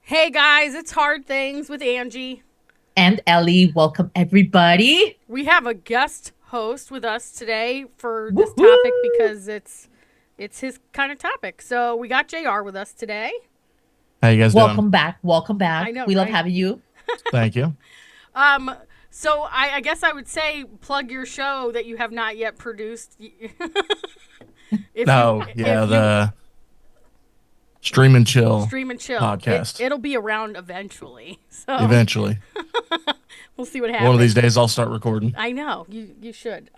Hey guys, it's Hard Things with Angie. And Ellie, welcome everybody. We have a guest host with us today for this topic Woohoo! because it's his kind of topic. So we got JR with us today. How you guys doing? Welcome back. Welcome I back. know, We love right? having you. Thank you. Um so I guess I would say plug your show that you have not yet produced. No, yeah, if you the Stream and Chill stream and chill. podcast. It'll be around eventually. So Eventually, we'll see what one of these happens. days, I'll start recording. I know you should.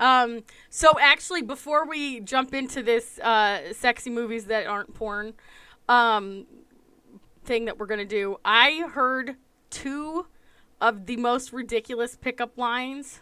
So actually, before we jump into this sexy movies that aren't porn, um, thing that we're gonna do, I heard two of the most ridiculous pickup lines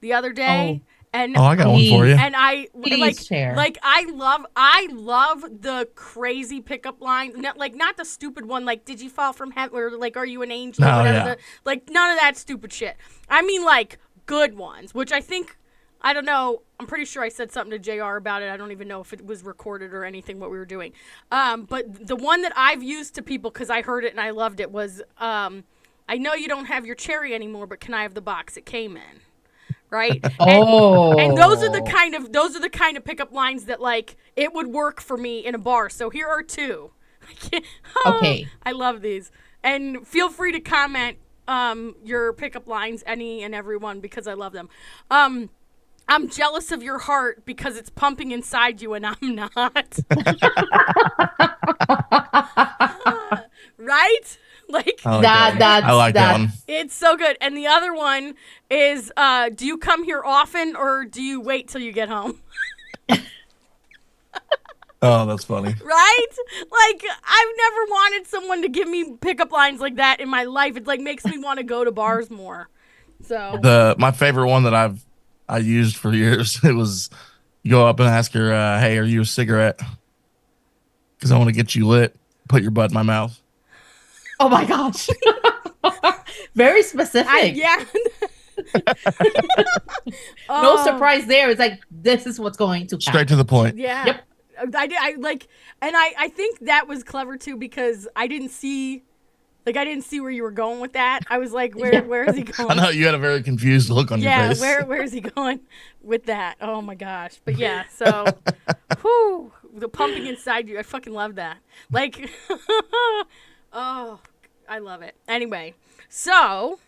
the other Oh, day, and Oh, I got one for please, you. and I please share. I love the crazy pickup lines. Not the stupid one like "Did you fall from heaven?" or like "Are you an angel?" or No, whatever. yeah. Like none of that stupid shit. I mean like good ones, which I think I don't know. I'm pretty sure I said something to JR about it. I don't even know if it was recorded or anything what we were doing. But the one that I've used to people because I heard it and I loved it was I know you don't have your cherry anymore, but can I have the box it came in? Right? And Oh, those are the kind of pickup lines that like it would work for me in a bar. So here are two. okay. I love these. And feel free to comment your pickup lines, any and every one, because I love them. I'm jealous of your heart because it's pumping inside you and I'm not. Right? Like I like that that one. I that's like that one. that's it's so good. And the other one is do you come here often or do you wait till you get home? Oh, that's funny. Right? Like I've never wanted someone to give me pickup lines like that in my life. It like makes me want to go to bars more. So, The my favorite one that I used for years. It was you go up and ask her, "Hey, are you a cigarette? Because I want to get you lit. Put your butt in my mouth." oh my gosh. Very I specific. yeah. No Oh, surprise there. It's like this is what's going to Straight to happen. the point. yeah. Yep. I like and I think that was clever too because I didn't see where you were going with that. I was like, Yeah. where is he I going? know you had a very confused look on your Yeah, face. where is he going with that? Oh my gosh. But yeah, so whew, the pumping inside you. I fucking love that. Like oh, I love it. Anyway, so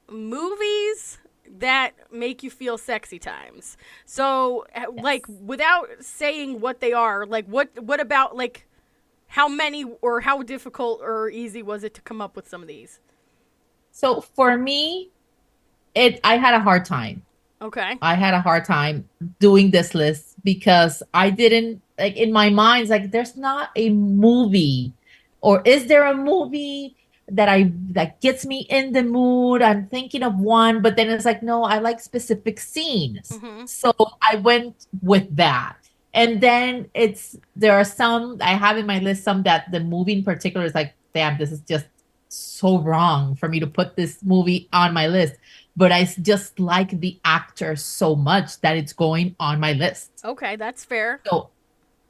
movies that make you feel sexy times. So like Yes. without saying what they are, like what about like how many or how difficult or easy was it to come up with some of these? So for me, it I had a hard time. Okay. I had a hard time doing this list because I didn't like in my mind, it's like there's not a movie, or is there a movie that gets me in the mood? I'm thinking of one, but then it's like, no, I like specific scenes. Mhm. So I went with that. And then there are some I have in my list, some that the movie in particular is like, damn, this is just so wrong for me to put this movie on my list, but just like the actor so much that it's going on my list. Okay, that's fair. So,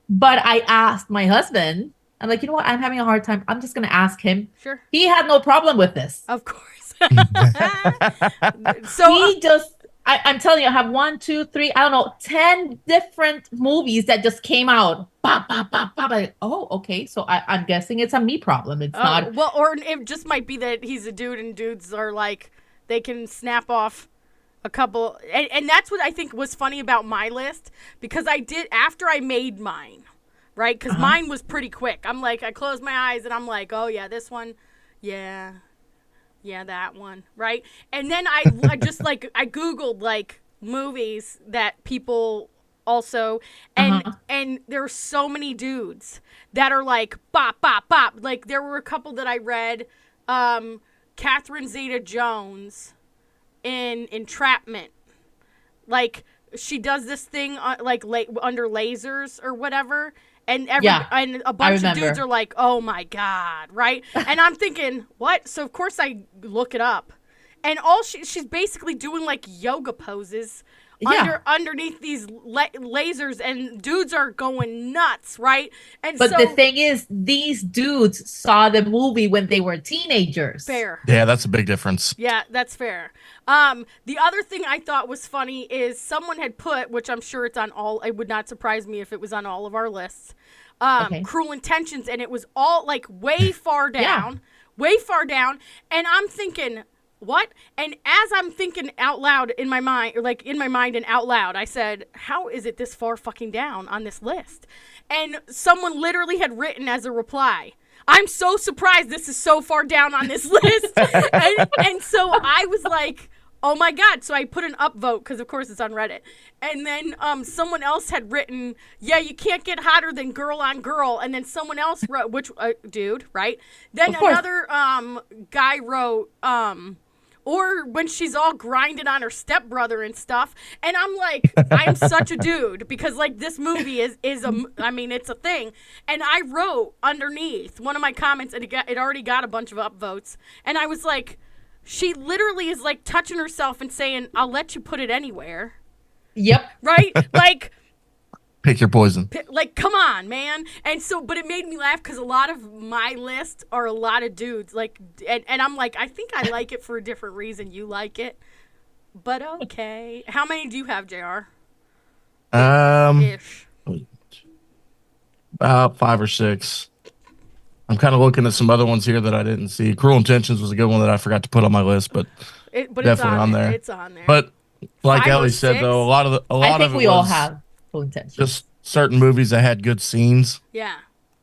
but I asked my husband, I'm like, you know what? I'm having a hard time. I'm just going to ask him. Sure. He had no problem with this. Of course. So, He just, I'm telling you, I have one, two, three, I don't know, 10 different movies that just came out. Bop, bop, bop, bop. Like, oh, okay. So I'm guessing it's a me problem. It's not. well, or it just might be that he's a dude and dudes are like, they can snap off a couple. And that's what I think was funny about my list because I did, after I made mine, right? Because Uh-huh. mine was pretty quick. I'm like, I closed my eyes and I'm like, oh, yeah, this one. Yeah. Yeah, that one, right? And then I just like I googled like movies that people also Uh-huh. and there's so many dudes that are like bop bop bop. Like there were a couple that I read Catherine Zeta-Jones in Entrapment. Like she does this thing like under lasers or whatever Yeah, and a I bunch of dudes remember. are like, "Oh my god," right? And I'm thinking, "What?" So of course I look it up. And all she's basically doing like yoga poses Yeah. underneath these lasers, and dudes are going nuts, right? And But so the thing is, these dudes saw the movie when they were teenagers. fair. Yeah, that's a big difference. Yeah, that's fair. The other thing I thought was funny is someone had put, which I'm sure it's on all, it would not surprise me if it was on all of our lists, Cruel Intentions, and it was all like way far down, way far down, and I'm thinking, what? And as I'm thinking out loud in my mind, or like in my mind and out loud, I said, how is it this far fucking down on this list? And someone literally had written as a reply, I'm so surprised this is so far down on this list. and so I was like, oh my God. So I put an upvote because, of course, it's on Reddit. And then someone else had written, yeah, you can't get hotter than Girl on Girl. And then someone else wrote, which, dude, right? Then another guy wrote, or when she's all grinding on her stepbrother and stuff. And I'm like, I'm such a dude because like this movie is I mean, it's a thing. And I wrote underneath one of my comments, and it already got a bunch of upvotes. And I was like, she literally is like touching herself and saying, I'll let you put it anywhere. Yep. Right? Like, Pick your poison. like, come on, man. And so, but it made me laugh because a lot of my list are a lot of dudes. Like, and I'm like, I think I like it for a different reason. You like it, but okay. How many do you have, JR? Ish. About 5 or 6. I'm kind of looking at some other ones here that I didn't see. Cruel Intentions was a good one that I forgot to put on my list, but But definitely on there. It's on there. But like 5 or Ellie said, 6? though, I think we all have full intention. just certain movies that had good scenes. Yeah.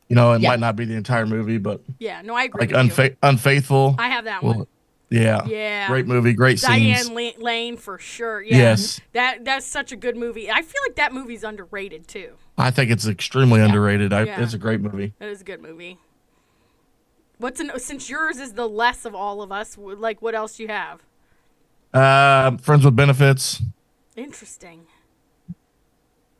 You know, it might not be the entire movie, but Yeah. No, I agree. like with you. Unfaithful. I have that one. Yeah. Yeah. Great movie, great scenes. Diane Lane for sure. Yeah. Yes. That's such a good movie. I feel like that movie's underrated too. I think it's extremely underrated. Yeah. It's a great movie. It is a good movie. Since yours is the less of all of us, like what else do you have? Friends with Benefits. Interesting.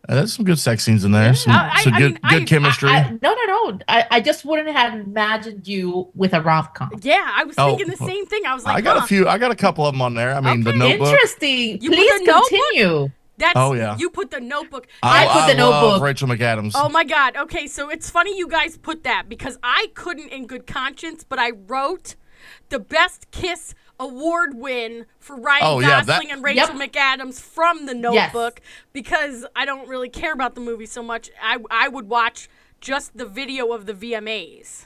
There's some good sex scenes in there. Some good chemistry. No. I just wouldn't have imagined you with a rom-com. Yeah, I was thinking the same thing. I was like, I got a couple of them on there. I mean, The Notebook. Interesting. You put Please The Notebook? continue. You put The Notebook. I put The love Notebook. Rachel McAdams. Oh my God. Okay, so it's funny you guys put that because I couldn't in good conscience, but I wrote the Best Kiss award win for Ryan Gosling and Rachel McAdams from The Notebook because I don't really care about the movie so much. I would watch just the video of the VMAs.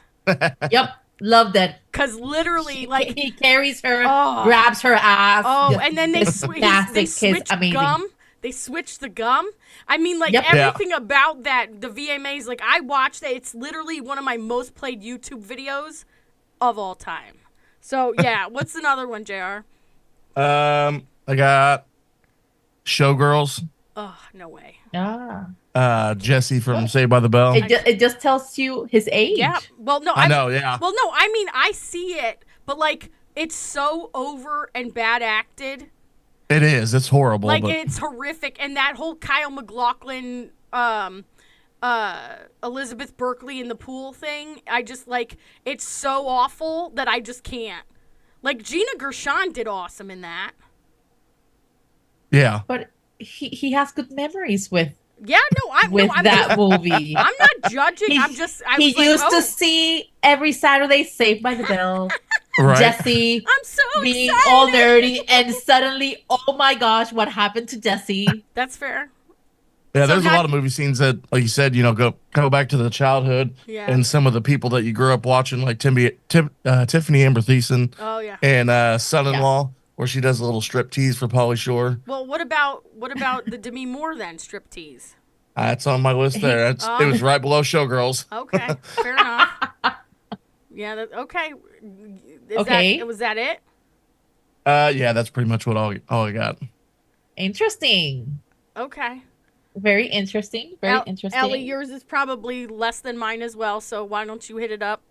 Yep. Love that. Because literally, like... He carries her, grabs her ass. Oh, and then they switch amazing. gum. They switched the gum. I mean, like, everything about that, the VMAs, like, I watched that. It's literally one of my most played YouTube videos of all time. So, yeah. What's another one, JR? I got Showgirls. Oh, no way. Jesse from Saved by the Bell. It just tells you his age. Yeah. Well, no. I know, yeah. Well, no, I mean, I see it, but, like, it's so over and bad acted. It is. It's horrible. Like, it's horrific. And that whole Kyle MacLachlan, Elizabeth Berkley in the pool thing, I just, like, it's so awful that I just can't. Like, Gina Gershon did awesome in that. Yeah. But he has good memories with I'm that movie. I'm not judging. He used to see every Saturday Saved by the Bell. Right. Jesse I'm so being excited. all nerdy, and suddenly, oh my gosh, what happened to Jesse? That's fair. Yeah, there's a lot of movie scenes that, like you said, go back to the childhood and some of the people that you grew up watching, like Tiffany Amber Thiessen. Oh yeah. And Son-in-Law, where she does a little strip tease for Pauly Shore. Well, what about the Demi Moore then striptease? That's on my list there. It was right below Showgirls. Okay, fair enough. Yeah. Okay. Was that it? Yeah, that's pretty much all I got. Interesting. Okay. Very interesting. Very interesting. Ellie, yours is probably less than mine as well. So why don't you hit it up?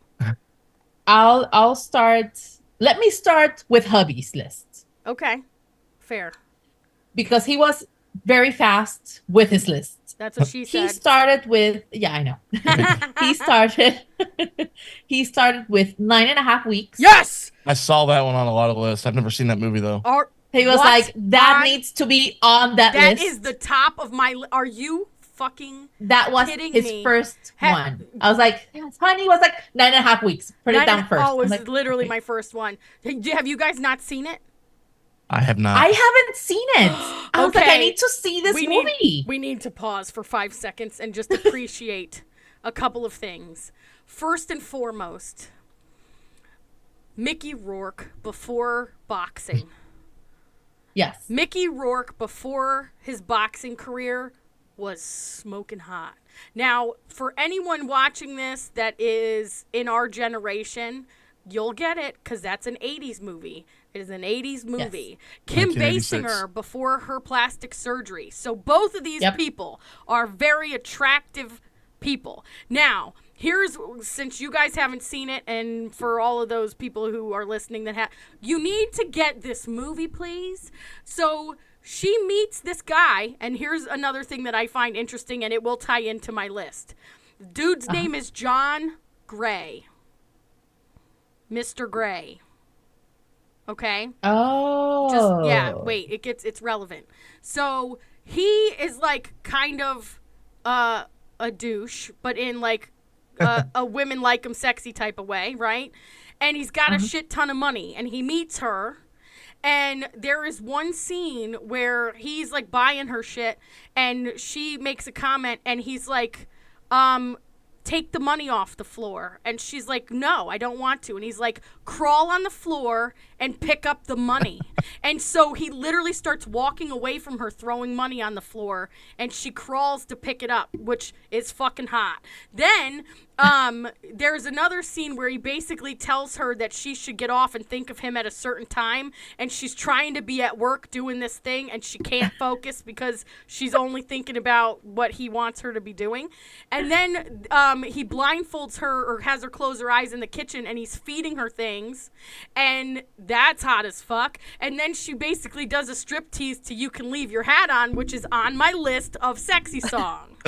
I'll start. Let me start with hubby's list. Okay. Fair. Because he was very fast with his list. That's what she said. He started with, I know. he started with 9.5 weeks. Yes! I saw that one on a lot of lists. I've never seen that movie, though. He was What's like, that on- needs to be on that list. That is the top of my. Are you fucking? That was kidding his me? first one. I was like, yes, honey. It was like 9.5 weeks. Put it down first. Oh, it was like, literally okay. my first one. Have you guys not seen it? I have not. I haven't seen it. I was like, I need to see this movie. We need to pause for 5 seconds and just appreciate a couple of things. First and foremost, Mickey Rourke before boxing. Yes. Mickey Rourke before his boxing career was smoking hot. Now, for anyone watching this that is in our generation, you'll get it because that's an 80s movie. It is an 80s movie. Yes. Kim 1986. Basinger before her plastic surgery. So both of these people are very attractive people. Now, since you guys haven't seen it, and for all of those people who are listening that have, you need to get this movie, please. So she meets this guy, and here's another thing that I find interesting, and it will tie into my list. Dude's name is John Gray. Mr. Gray. Okay? Oh. Wait, it's relevant. So he is like kind of a douche, but in like a women like him sexy type of way, right? And he's got a shit ton of money, and he meets her. And there is one scene where he's like buying her shit, and she makes a comment, and he's like, take the money off the floor. And she's like, no, I don't want to. And he's like, crawl on the floor and pick up the money. And so he literally starts walking away from her, throwing money on the floor, and she crawls to pick it up, which is fucking hot. Then there's another scene where he basically tells her that she should get off and think of him at a certain time, and she's trying to be at work doing this thing, and she can't focus because she's only thinking about what he wants her to be doing. And then he blindfolds her or has her close her eyes in the kitchen, and he's feeding her things, and that's hot as fuck. And then she basically does a striptease to You Can Leave Your Hat On, which is on my list of sexy songs.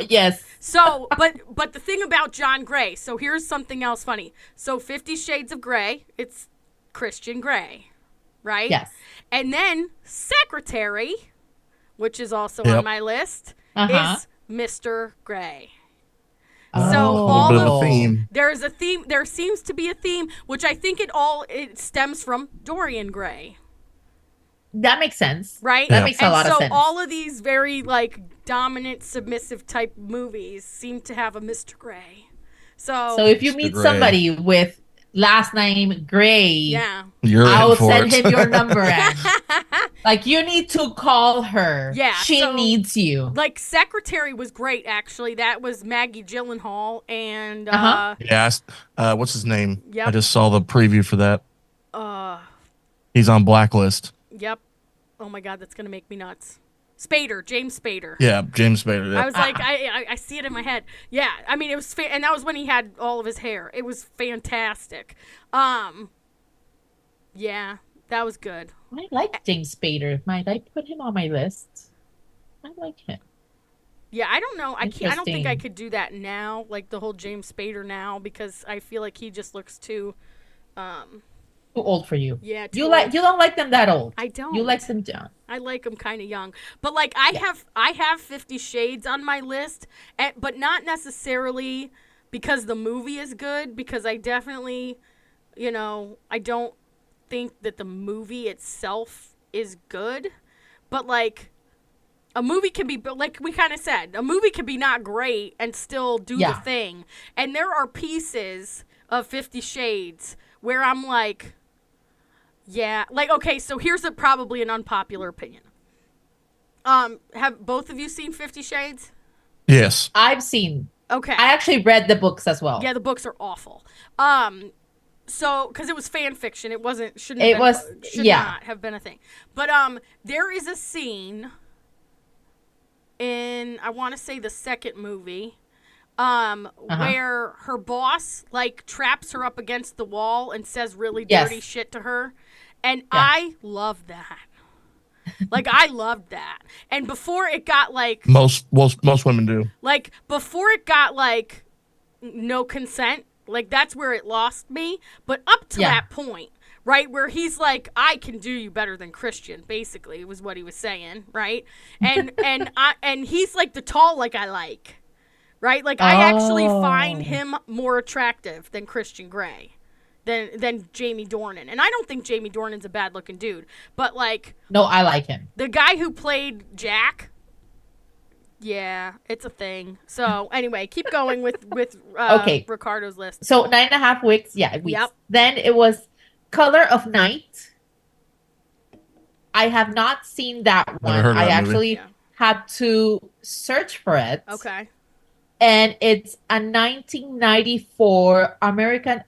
Yes. So, but the thing about John Gray, so here's something else funny. So 50 Shades of Grey, it's Christian Grey, right? Yes. And then Secretary, which is also on my list, is Mr. Grey. Oh. So A bit of a theme. there's a theme. There seems to be a theme, which I think it stems from Dorian Gray. That makes sense. Right? That makes a lot of sense. So all of these very like dominant, submissive type movies seem to have a Mr. Gray. So if you meet somebody with last name Gray, yeah, I'll send him your number. Like, you need to call her. Yeah, she needs you. Like, Secretary was great, actually. That was Maggie Gyllenhaal and what's his name? Yep. I just saw the preview for that. He's on Blacklist. Yep. Oh my God, that's gonna make me nuts. James Spader. Yeah, James Spader. Yeah. I was like, I see it in my head. Yeah, I mean, it was, and that was when he had all of his hair. It was fantastic. Yeah, that was good. I like James Spader. Might I put him on my list? I like him. Yeah, I don't know. I don't think I Interesting. could do that now, like the whole James Spader now, because I feel like he just looks too. Too old for you. Yeah, too You old. don't like them that old. I don't. You like them down. I like them kind of young, but like I have 50 Shades on my list, but not necessarily because the movie is good. Because I definitely, I don't think that the movie itself is good, but like a movie can be, like we kind of said, a movie can be not great and still do the thing. And there are pieces of 50 Shades where I'm like. Yeah, like, okay, so here's probably an unpopular opinion. Have both of you seen 50 Shades? Yes. I've seen. Okay. I actually read the books as well. Yeah, the books are awful. So, because it was fan fiction, it wasn't, should not have been a thing. But, there is a scene in, I want to say the second movie, where her boss, like, traps her up against the wall and says really dirty shit to her. And I love that. Like, I loved that. And before it got, like... Most women do. Like, before it got, like, no consent, like, that's where it lost me. But up to that point, right? Where he's like, I can do you better than Christian, basically, was what he was saying, right? And he's like the tall like I like, right? Like I actually find him more attractive than Christian Grey. Than Jamie Dornan. And I don't think Jamie Dornan's a bad looking dude. But like No, I like him. the guy who played Jack, yeah, it's a thing. So anyway, keep going with Okay. Ricardo's list. So 9.5 weeks. Yeah, weeks. Yep. Then it was Color of Night. I have not seen that one. heard of I that movie. actually Yeah. had to search for it. Okay. And it's a 1994 American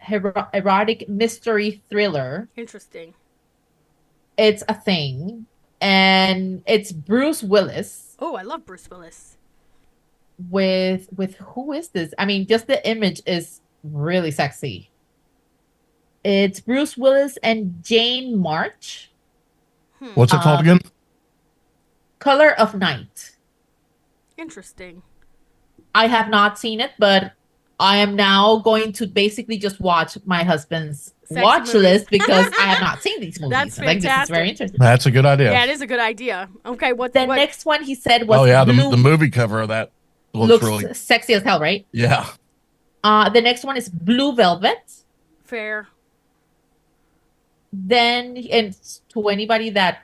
erotic mystery thriller. Interesting. It's a thing. And it's Bruce Willis Oh, I love Bruce Willis. with who is this? I mean, just the image is really sexy. It's Bruce Willis and Jane March. What's it called again? Color of Night. Interesting. I have not seen it, but I am now going to basically just watch my husband's Sexy watch movies. list because I have not seen these movies. That's I think this is fantastic. very interesting. That's a good idea. Yeah, it is a good idea. Okay, what The next one he said was Oh yeah, Blue, the movie cover of that looks looks really. sexy as hell, right? Yeah. The next one is Blue Velvet. fair? Then, and to anybody that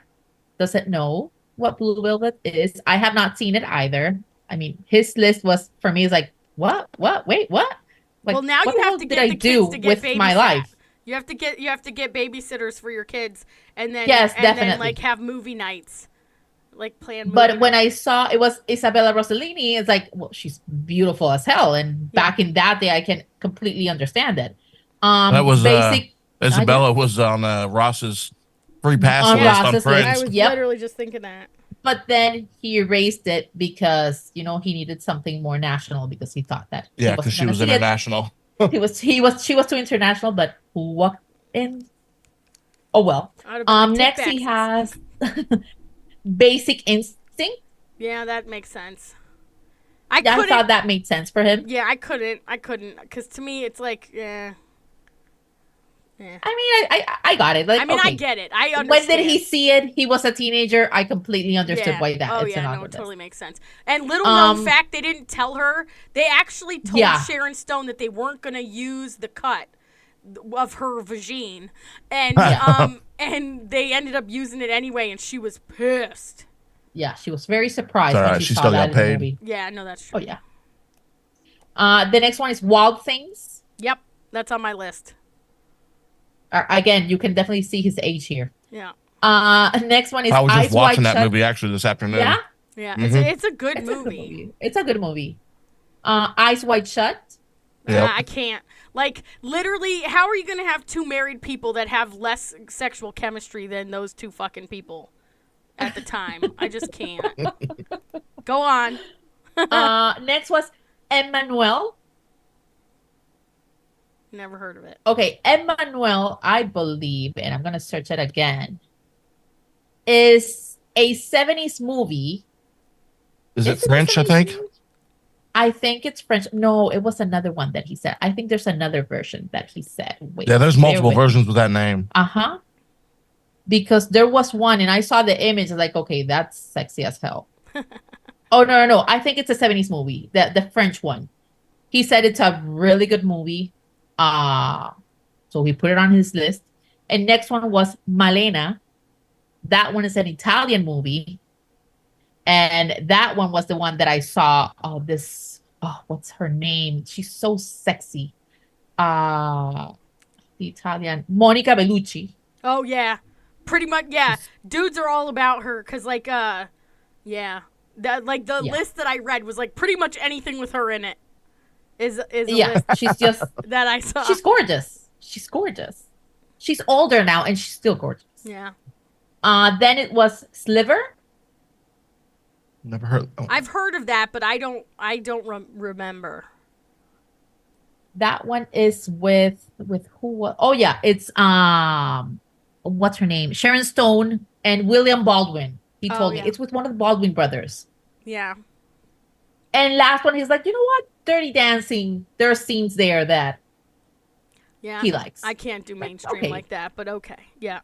doesn't know what Blue Velvet is, I have not seen it either. I mean, his list was for me is like, what, wait, what? Like, Well, now what you the have hell to did get I the do kids to get with my babysat. life? You have to get babysitters for your kids, and then Yes, and then definitely. like have movie nights, like plan. But movie when nights. I saw it was Isabella Rossellini, it's like, well, she's beautiful as hell. And Yeah. back in that day, I can completely understand it. That was Basic Isabella was on Ross's free pass On list on Ross's list. I Friends. was Yep. literally just thinking that. But then he erased it because he needed something more national because he thought that Yeah, because she was international. She was too international, but who walked in? Oh well. I'd have been like, Next "Take he backsies." has Basic Instinct. Yeah, that makes sense. I thought that made sense for him. Yeah, I couldn't, because to me it's like, yeah. I mean, I got it. Like, I mean, okay. I get it. I understand. When did he see it? He was a teenager. I completely understood Yeah. why that. Oh it's yeah, an no, on it the list. totally makes sense. And little known Um, fact, they didn't tell her. They actually told Yeah. Sharon Stone that they weren't gonna use the cut of her vagine, and and they ended up using it anyway, and she was pissed. Yeah, she was very surprised It's all when right, she she saw still that got in the paid. movie. Yeah, no, that's true. Oh yeah. The next one is Wild Things. Yep, that's on my list. Again, you can definitely see his age here. Yeah, Next one is I was Eyes just watching Wide that Shut. movie actually this afternoon. Yeah, yeah, Mhm. it's a good it's a good movie. movie. It's a good movie. Eyes Wide Shut. Yep. I can't. Like, literally, how are you going to have two married people that have less sexual chemistry than those two fucking people at the time? I just can't. Go on. Next was Emmanuel. Never heard of it. Okay, Emmanuel, I believe, and I'm gonna search it again, is a 70s movie. Is it Is a French? I 70s think. movie? I think it's French. No, it was another one that he said. I think there's another version that he said. Wait, Yeah, there's bear multiple with me. versions with that name. Uh-huh. Because there was one, and I saw the image, like, okay, that's sexy as hell. Oh, no. I think it's a 70s movie, the French one. He said it's a really good movie. So he put it on his list. And next one was Malena. That one is an Italian movie. And that one was the one that I saw. What's her name? She's so sexy. The Italian, Monica Bellucci. Oh, yeah. Pretty much, yeah. Dudes are all about her, because, like, yeah. The list that I read was, like, pretty much anything with her in it is a list She's just, that I saw. she's gorgeous. She's gorgeous. She's older now, and she's still gorgeous. Yeah. Then it was Sliver. Never heard. Oh. I've heard of that, but I don't remember. That one is with who? Oh yeah, it's what's her name? Sharon Stone and William Baldwin. He told me yeah. it's with one of the Baldwin brothers. Yeah. And last one, he's like, you know what? Dirty Dancing. There are scenes there that Yeah. he likes. I can't do mainstream okay. like that, but okay. Yeah.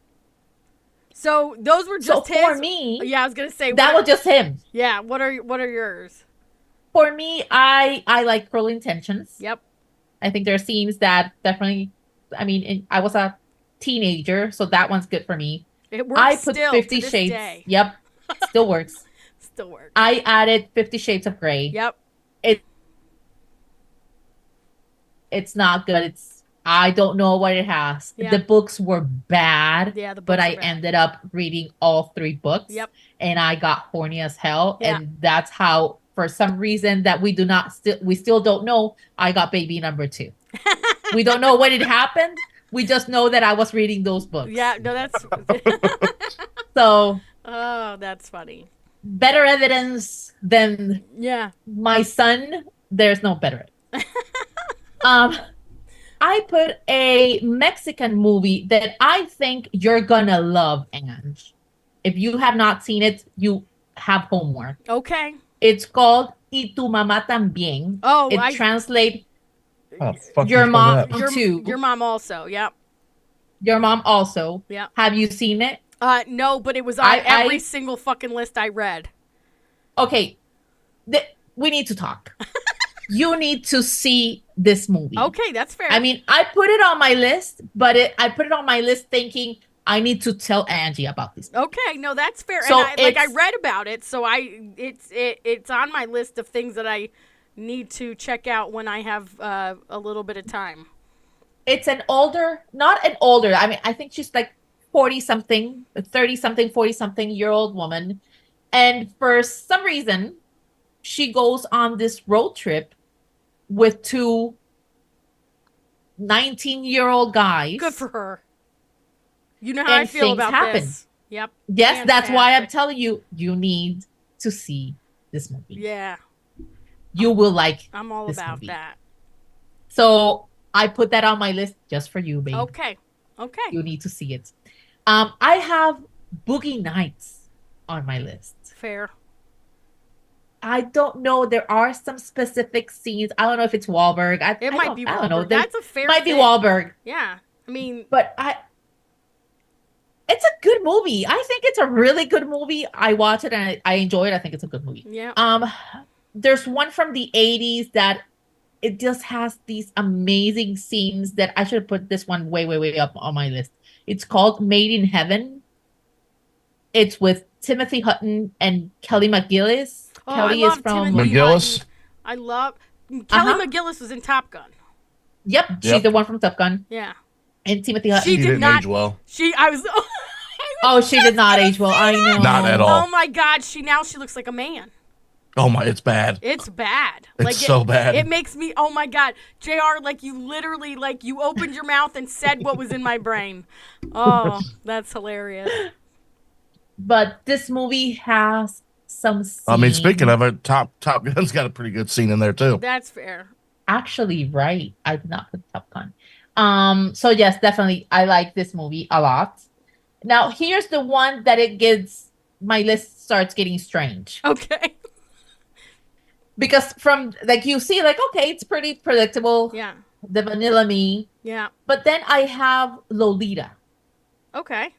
So those were So just his. for me, Yeah, I was gonna say that was just him. Yeah. What are yours? For me, I like Cruel Intentions. Yep. I think there are scenes that definitely. I mean, I was a teenager, so that one's good for me. It I works put still to 50 this Shades. day. Yep, still works. Still works. I added 50 Shades of Grey. Yep. It's not good. I don't know what it has. Yeah. The books were bad. Yeah, the but books I are bad. ended up reading all 3 books. Yep. And I got horny as hell. Yeah. And that's how, for some reason that we still don't know, I got baby number 2. We don't know when it happened. We just know that I was reading those books. Yeah. No, that's. So Oh, that's funny. better evidence than Yeah. my son. There's no better. I put a Mexican movie that I think you're gonna love, Ange. If you have not seen it, you have homework. Okay. It's called Y tu mamá también. Oh, it translates Oh, fuck your you for mom that. too. Your mom also. Yep. Your mom also. Yeah. Have you seen it? No, but it was on every single fucking list I read. Okay. We need to talk. You need to see this movie. Okay, that's fair. I mean, I put it on my list, but I put it on my list thinking I need to tell Angie about this. Okay, no, that's fair. So and I read about it, so it's on my list of things that I need to check out when I have a little bit of time. It's not an older. I mean, I think she's like 40-something, 30-something, 40-something year old woman. And for some reason, she goes on this road trip with 2 19-year-old guys. Good for her. You know how I feel about this. Yep. Yes, Fantastic. that's why I'm telling you, you need to see this movie. Yeah. You will like I'm all this about movie. that. So I put that on my list just for you, babe. Okay. You need to see it. I have Boogie Nights on my list. Fair. I don't know. There are some specific scenes. I don't know if it's Wahlberg. It might be Wahlberg. I don't know. That's a fair might thing. be Wahlberg. Yeah. I mean, but it's a good movie. I think it's a really good movie. I watch it and I enjoy it. I think it's a good movie. Yeah. There's one from the 80s that it just has these amazing scenes that I should have put this one way, way, way up on my list. It's called Made in Heaven. It's with Timothy Hutton and Kelly McGillis. Oh, Kelly I is love from Timothy McGillis. Hutton. I love Kelly McGillis was in Top Gun. Yep, she's the one from Top Gun. Yeah. And Timothy Hutton. She did not age well. I was Oh, she did not age well. I know. Not at all. Oh my god, she looks like a man. Oh my, it's bad. It's bad. It's so bad. It makes me, oh my god. JR, like you literally, like you opened your mouth and said what was in my brain. Oh, that's hilarious. But this movie has some scenes. I mean, speaking of it, Top Gun's got a pretty good scene in there too. That's fair. Actually, right. I did not put Top Gun. So yes, definitely I like this movie a lot. Now here's the one that my list starts getting strange. Okay. Because from like you see, like, okay, it's pretty predictable. Yeah. The vanilla me. Yeah. But then I have Lolita. Okay.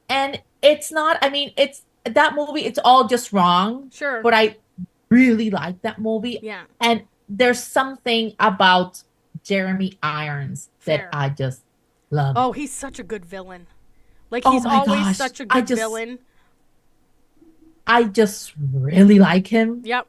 And it's not, I mean, it's that movie, it's all just wrong. Sure. But I really like that movie. Yeah. And there's something about Jeremy Irons Fair. that I just love. Oh, he's such a good villain. Like Oh he's my always gosh, such a good villain. I just really like him. Yep.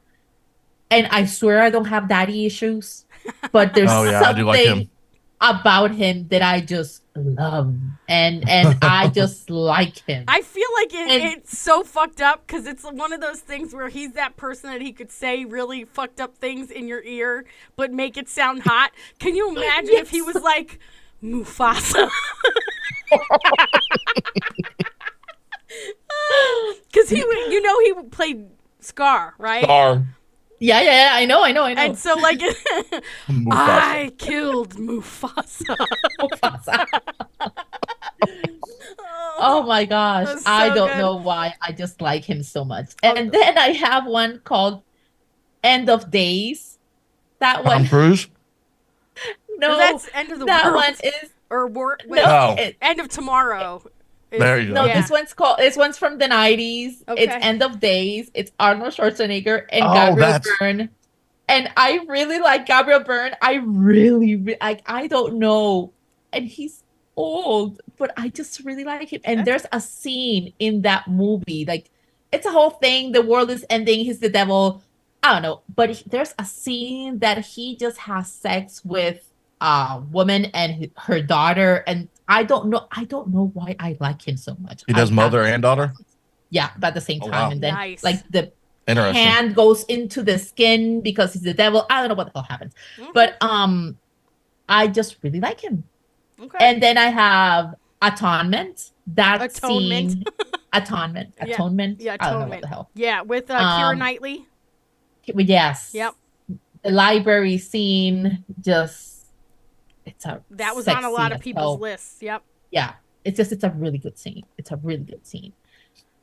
And I swear I don't have daddy issues. But there's Oh, yeah, I do like something him. about him that I just love. And I just like him. I feel like it's so fucked up because it's one of those things where he's that person that he could say really fucked up things in your ear but make it sound hot. Can you imagine if he was like Mufasa? Because he played Scar, right? Star. Yeah, I know. And so, like, I killed Mufasa. Mufasa. Oh my gosh. That's so I don't good. know why. I just like him so much. And then I have one called End of Days. That one. Tom Cruise. no, that's End of the that World. one is Wait, No. End of Tomorrow. There you go. no. Yeah. This one's from the 90s. It's Okay. End of Days. It's Arnold Schwarzenegger and Oh, Gabriel that's Byrne. And I really like Gabriel Byrne. I really, like. I don't know, and he's old, but I just really like him. And there's a scene in that movie, like it's a whole thing. The world is ending. He's the devil. I don't know, but there's a scene that he just has sex with a woman and her daughter, and I don't know. I don't know why I like him so much. he does I mother have and daughter. yeah, but at the same Oh, time, wow. and then Nice. like the Interesting. hand goes into the skin because he's the devil. I don't know what the hell happens, Okay. but I just really like him. Okay. And then I have Atonement. That Atonement. scene, Atonement, Yeah. Atonement. Yeah, I don't know what Atonement. the hell. Yeah, with Keira Um, Knightley. Yes. Yep. The library scene, just it's a That was sex on a lot scene of as people's hell. lists. Yep. Yeah, it's a really good scene. It's a really good scene,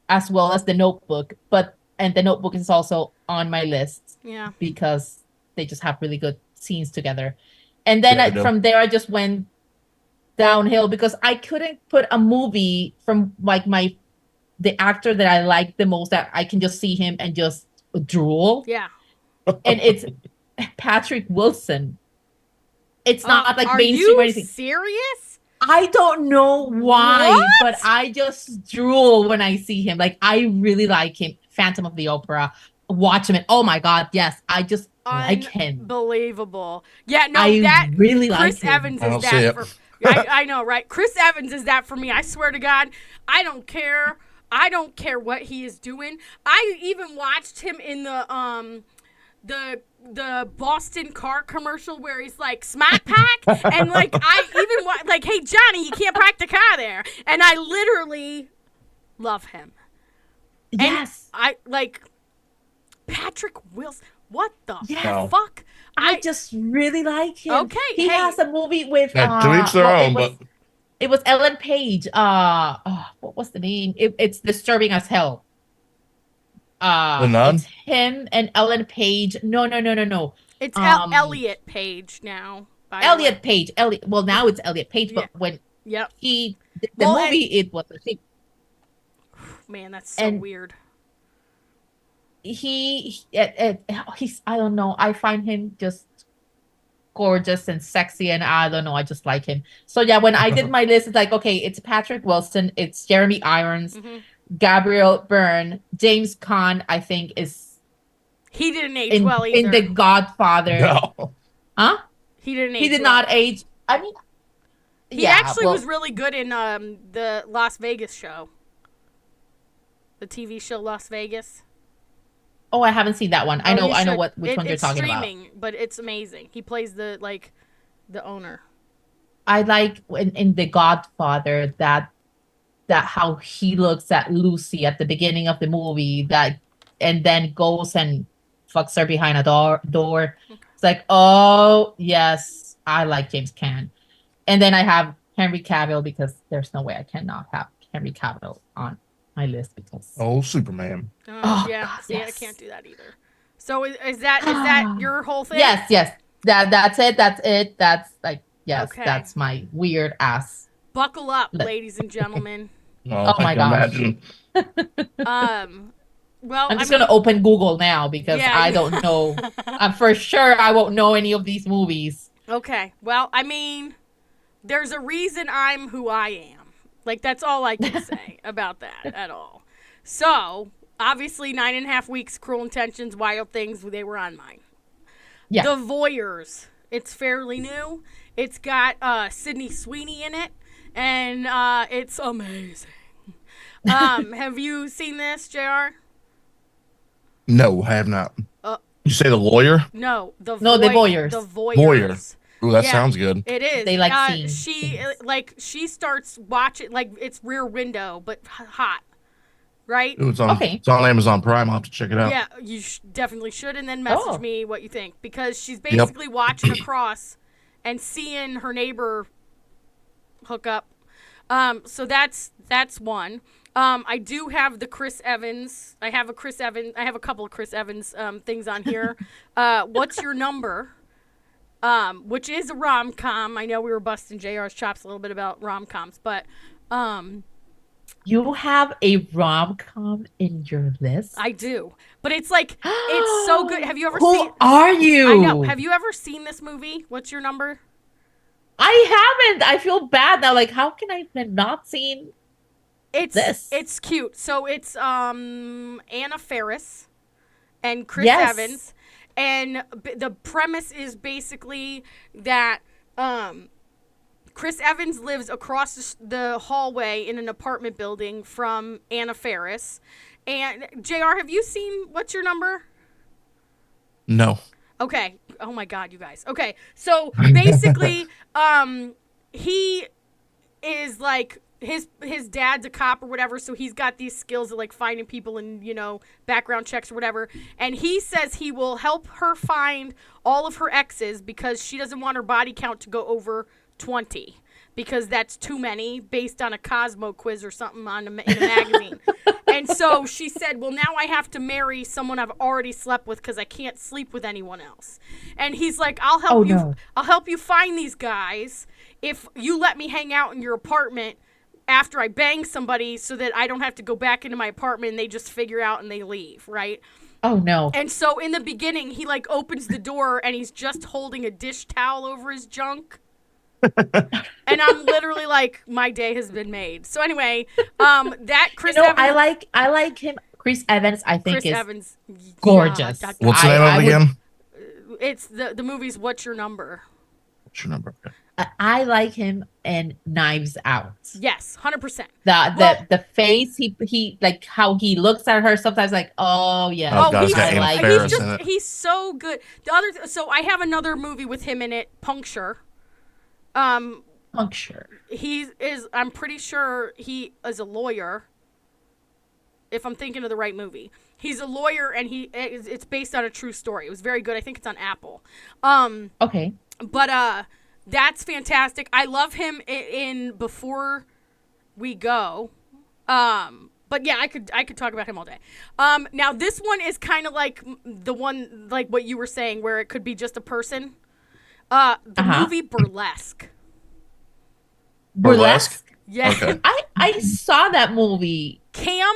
as well as the Notebook. And the Notebook is also on my list Yeah. because they just have really good scenes together. And then Yeah, they do. from there, I just went downhill because I couldn't put a movie from like the actor that I like the most that I can just see him and just drool. Yeah. And it's Patrick Wilson. It's not like Are mainstream you or anything. serious? I don't know why, What? but I just drool when I see him. Like I really like him. Phantom of the Opera, Watchmen. Oh my God, yes, I just like him. Unbelievable. Yeah, no, I that really like Chris him. Evans I is don't see that it. for I know, right? Chris Evans is that for me. I swear to God, I don't care. I don't care what he is doing. I even watched him in the Boston car commercial where he's like smart pack and like I even like, hey Johnny, you can't park the car there, and I literally love him. Yes, I like Patrick Wilson. What the Yes. fuck? I just really like him. Okay, He hey. has a movie with Yeah, to each their own, but it was Ellen Page. What was the name? It's disturbing as hell. The Nun? It's him and Ellen Page. No. It's Um, Elliot Page now. By the way. Elliot Page. Elliot. Well, now it's Elliot Page, but Yeah. when Yep. he did the Well, movie, it was a sequel. Man, that's so And- weird. He's I don't know. I find him just gorgeous and sexy, and I don't know. I just like him. So yeah, when I did my list, it's like okay, it's Patrick Wilson, it's Jeremy Irons, Mhm. Gabriel Byrne, James Caan. I think is He didn't age well either. in The Godfather. no. Huh? He didn't age He did well. not age. I mean, He yeah, actually well, was really good in the Las Vegas show. The TV show Las Vegas. Oh, I haven't seen that one. I Oh, know. you I know should. which one you're talking about. It's streaming, but it's amazing. He plays the owner. I like in The Godfather that how he looks at Lucy at the beginning of the movie that and then goes and fucks her behind a door. It's like, oh yes, I like James Caan. And then I have Henry Cavill because there's no way I cannot have Henry Cavill on my list because Oh, Superman. Oh, Yeah, God, see, I yes. can't do that either. So is that your whole thing? yes. That's it. That's like yes, Okay. that's my weird ass. Buckle up, Look. ladies and gentlemen. Oh, Oh my I can gosh. imagine. Well, I'm just gonna open Google now because Yeah, I you- don't know. I'm for sure I won't know any of these movies. Okay. Well, I mean, there's a reason I'm who I am. Like, that's all I can say about that at all. So, obviously, 9.5 Weeks, Cruel Intentions, Wild Things, they were on mine. Yeah. The Voyeurs. It's fairly new. It's got Sydney Sweeney in it, and it's amazing. Have you seen this, JR? No, I have not. Uh, You say the lawyer? No, The Voyeurs. The Voyeurs. Voyeur. Ooh, that Yeah. sounds good. It is. They like she starts watching like it's Rear Window, but hot, right? Ooh, Okay. It's on Amazon Prime. I'll have to check it out. Yeah, you definitely should, and then message Oh. me what you think because she's basically watching across and seeing her neighbor hook up. So that's one. I do have the Chris Evans. I have a couple of Chris Evans things on here. What's Your Number? which is a rom-com. I know we were busting JR's chops a little bit about rom-coms, but You have a rom-com in your list? I do. But it's like, it's so good. Have you ever Who seen? are you? I know. Have you ever seen this movie? What's your number? I haven't. I feel bad now. Like, how can I have not seen this? It's cute. So it's Anna Faris and Chris Yes. Evans, and the premise is basically that Chris Evans lives across the hallway in an apartment building from Anna Faris. And JR, have you seen What's Your Number? No. Okay. Oh my God, you guys. Okay. So basically, he is like his dad's a cop or whatever, so he's got these skills of like finding people and, you know, background checks or whatever. And he says he will help her find all of her exes because she doesn't want her body count to go over 20 because that's too many based on a Cosmo quiz or something in a magazine. And so she said, well, now I have to marry someone I've already slept with because I can't sleep with anyone else. And he's like, I'll help you. No. I'll help you find these guys if you let me hang out in your apartment after I bang somebody so that I don't have to go back into my apartment and they just figure out and they leave, right? Oh, no. And so in the beginning, he like opens the door and he's just holding a dish towel over his junk. And I'm literally like, my day has been made. So anyway, that Chris Evans, I like him. Chris Evans, I think, Chris is Evans, gorgeous. yeah, What's the name of it again? it's the movie's What's Your Number? What's your number? Okay. I like him in Knives Out. Yes, 100%. The face he like how he looks at her sometimes like, oh yeah. Oh, God, he's, it's got Anna like Faris he's in just it. he's so good. The other so I have another movie with him in it, Puncture. Puncture. I'm pretty sure he is a lawyer. If I'm thinking of the right movie, he's a lawyer and it's based on a true story. It was very good. I think it's on Apple. Okay. But that's fantastic. I love him in Before We Go. But yeah, I could talk about him all day. Now this one is kind of like the one like what you were saying, where it could be just a person. The movie Burlesque. Burlesque. Yeah. Okay. I saw that movie. Cam,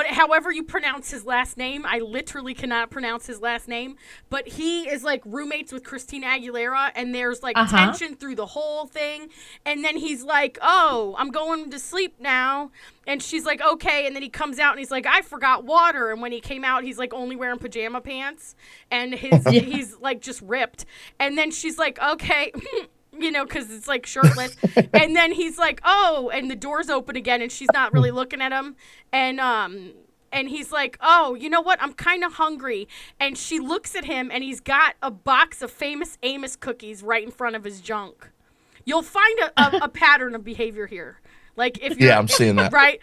however you pronounce his last name, I literally cannot pronounce his last name, but he is like roommates with Christina Aguilera, and there's like tension through the whole thing, and then he's like, oh, I'm going to sleep now, and she's like, okay, and then he comes out and he's like, I forgot water, and when he came out, he's like only wearing pajama pants, and he's like just ripped, and then she's like, okay, you know, because it's like shirtless. And then he's like, oh, and the door's open again, and she's not really looking at him. And he's like, oh, you know what? I'm kind of hungry. And she looks at him, and he's got a box of Famous Amos cookies right in front of his junk. You'll find a pattern of behavior here. Like if you're, I'm seeing that. Right?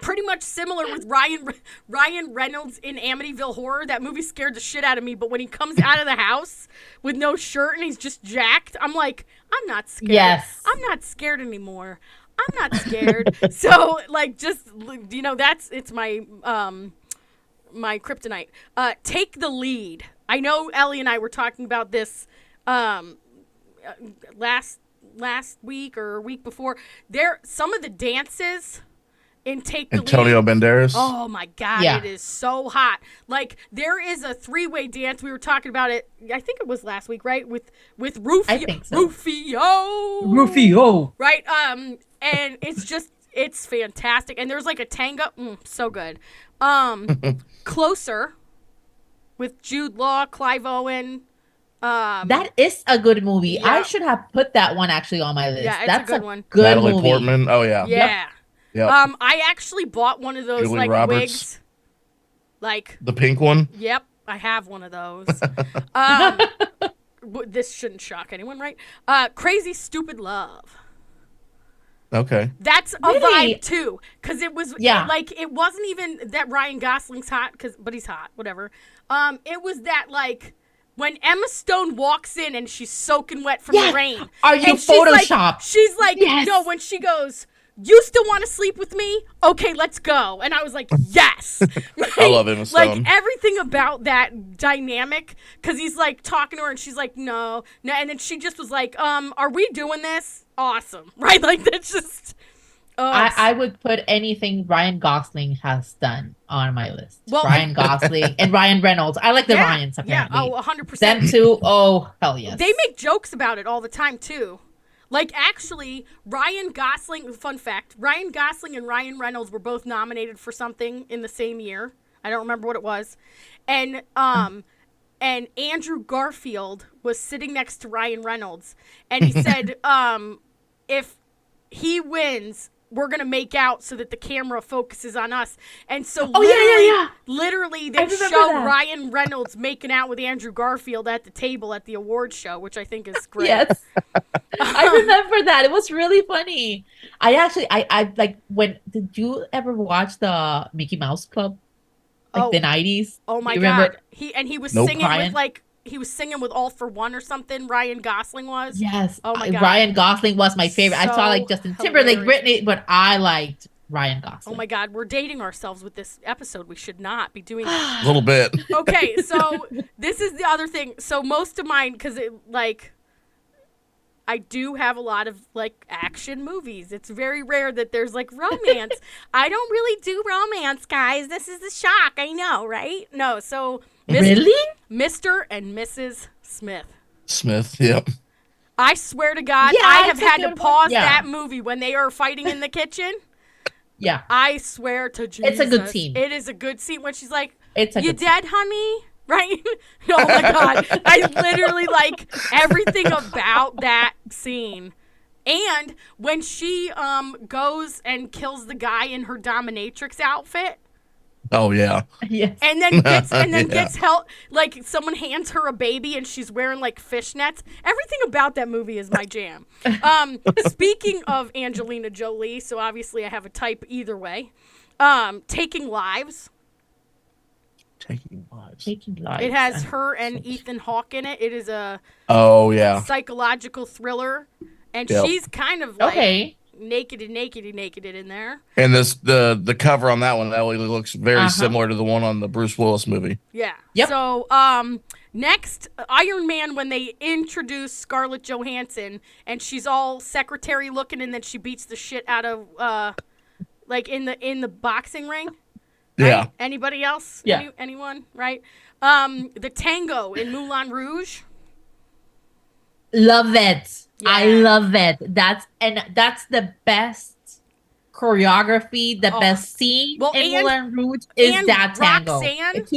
Pretty much similar with Ryan Reynolds in Amityville Horror. That movie scared the shit out of me, but when he comes out of the house with no shirt and he's just jacked, I'm like, I'm not scared. Yes. I'm not scared anymore. I'm not scared. So, like, just, you know, it's my my kryptonite. Take the Lead. I know Ellie and I were talking about this last week or week before. Some of the dances in Take the Lead. Antonio Banderas. Oh my God, Yeah. It is so hot. Like there is a 3-way dance. We were talking about it. I think it was last week, right? With Rufio. I think so. Rufio. Right. And it's fantastic. And there's like a tango. So good. Closer with Jude Law, Clive Owen. That is a good movie. Yeah. I should have put that one actually on my list. Yeah, it's That's a good one. Good Natalie movie. Portman. Oh yeah. Yeah. Yep. I actually bought one of those Julie like Roberts. wigs. Like The pink one. Yep, I have one of those. This shouldn't shock anyone, right? Crazy Stupid Love. Okay. That's a Really? vibe too, because it was Yeah. it wasn't even that Ryan Gosling's hot, but he's hot, whatever. It was that like when Emma Stone walks in and she's soaking wet from the rain. Are you and she's like- Photoshopped? She's like, Yes. no, when she goes, you still want to sleep with me? Okay, let's go. And I was like, yes. I love Emma Stone. Like, everything about that dynamic, because he's, like, talking to her, and she's like, no. And then she just was like, are we doing this? Awesome. Right? Like, that's just... I would put anything Ryan Gosling has done on my list. Well, Ryan Gosling and Ryan Reynolds. I like the Ryans, apparently. Yeah, 100%. Them two, oh, hell yes. They make jokes about it all the time, too. Like, actually, Ryan Gosling, fun fact, Ryan Gosling and Ryan Reynolds were both nominated for something in the same year. I don't remember what it was. And Andrew Garfield was sitting next to Ryan Reynolds. And he said, if he wins, we're going to make out so that the camera focuses on us. And so literally they show Ryan Reynolds making out with Andrew Garfield at the table at the awards show, which I think is great. Yes. I remember that. It was really funny. I like, did you ever watch the Mickey Mouse Club? Like the 90s? Oh my God. He was singing with like, he was singing with All for One or something. Ryan Gosling was. Yes. Oh my God. Ryan Gosling was my favorite. So I saw like Justin Timberlake, Britney, but I liked Ryan Gosling. Oh my God, we're dating ourselves with this episode. We should not be doing that. A little bit. Okay, so this is the other thing. So most of mine, because I do have a lot of like action movies. It's very rare that there's like romance. I don't really do romance, guys. This is a shock. I know, right? No, so really? Mr. and Mrs. Smith. Yep. I swear to God, Yeah, I have had to one. pause Yeah. that movie when they are fighting in the kitchen. Yeah. I swear to Jesus. It's a good scene. It is a good scene when she's like, It's a you good dead, honey? Right? Oh my God. I literally like everything about that scene. And when she goes and kills the guy in her dominatrix outfit. Oh yeah. Yes. And then gets Yeah. gets help, like someone hands her a baby and she's wearing like fishnets. Everything about that movie is my jam. Speaking of Angelina Jolie, so obviously I have a type either way. Taking Lives. Taking Lives. It has her and Ethan Hawke in it. It is a psychological thriller, and she's kind of like naked in there. And the cover on that one, Ellie, looks very similar to the one on the Bruce Willis movie. Yeah. Yep. So next, Iron Man, when they introduce Scarlett Johansson and she's all secretary looking, and then she beats the shit out of like in the boxing ring. Right? Yeah. Anybody else? Yeah. Anyone? Right. The tango in Moulin Rouge. Love it. Yeah. I love it. That's the best choreography, the best scene in Moulin Rouge is that tango.